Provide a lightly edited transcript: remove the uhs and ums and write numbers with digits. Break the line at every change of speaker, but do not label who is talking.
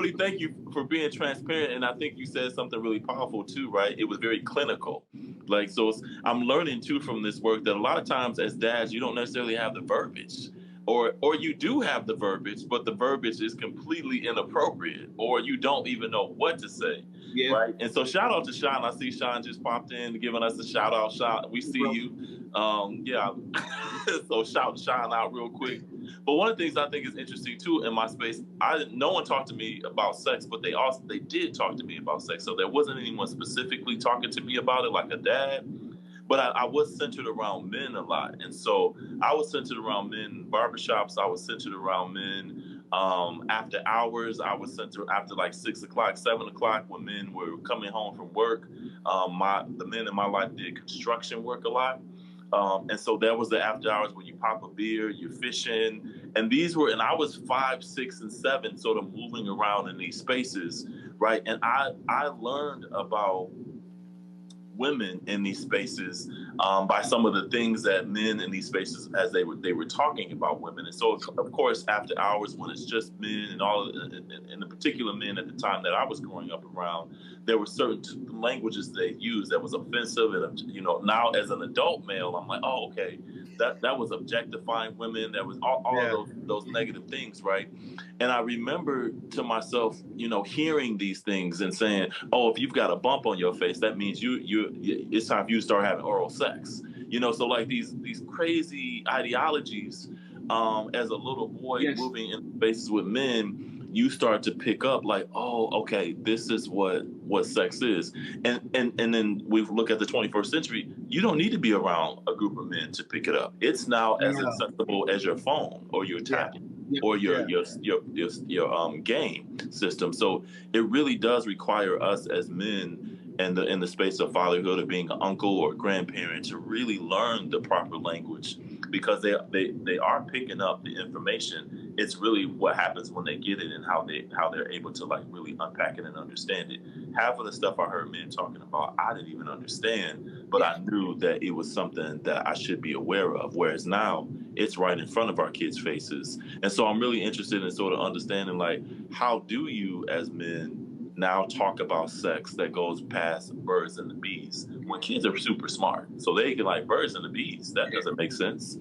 really thank you for being transparent. And I think you said something really powerful too, right? It was very clinical. Like, so I'm learning too from this work that a lot of times as dads, you don't necessarily have the verbiage. Or you do have the verbiage, but the verbiage is completely inappropriate, or you don't even know what to say,
Yeah.
right? And so shout out to Sean. I see Sean just popped in, giving us a shout out. Sean, we see you. Yeah. So shout Sean out real quick. But one of the things I think is interesting too in my space, no one talked to me about sex, but they did talk to me about sex. So there wasn't anyone specifically talking to me about it like a dad. But I was centered around men a lot. And so I was centered around men in barbershops. I was centered around men after hours. I was centered after like 6 o'clock, 7 o'clock when men were coming home from work. The men in my life did construction work a lot. And so that was the after hours where you pop a beer, you're fishing. And I was 5, 6, and 7 sort of moving around in these spaces, right? And I learned about women in these spaces by some of the things that men in these spaces as they were talking about women. And so of course after hours when it's just men and the particular men at the time that I was growing up around, there were certain languages they used that was offensive. And now as an adult male, I'm like, oh, okay, that was objectifying women. That was all of those negative things, right? And I remember to myself, hearing these things and saying, oh, if you've got a bump on your face, that means it's time for you to start having oral sex. So like these crazy ideologies, as a little boy moving in spaces with men, you start to pick up like, oh, okay, this is what sex is. And then we look at the 21st century, you don't need to be around a group of men to pick it up. It's now as accessible as your phone or your tablet. Or your game system. So it really does require us as men in the space of fatherhood, of being an uncle or grandparent, to really learn the proper language, because they are picking up the information. It's really what happens when they get it and how they're able to like really unpack it and understand it. Half of the stuff I heard men talking about, I didn't even understand, but I knew that it was something that I should be aware of. Whereas now it's right in front of our kids' faces. And so I'm really interested in sort of understanding, like, how do you as men now talk about sex that goes past birds and the bees when kids are super smart? So they can like birds and the bees. That doesn't make sense.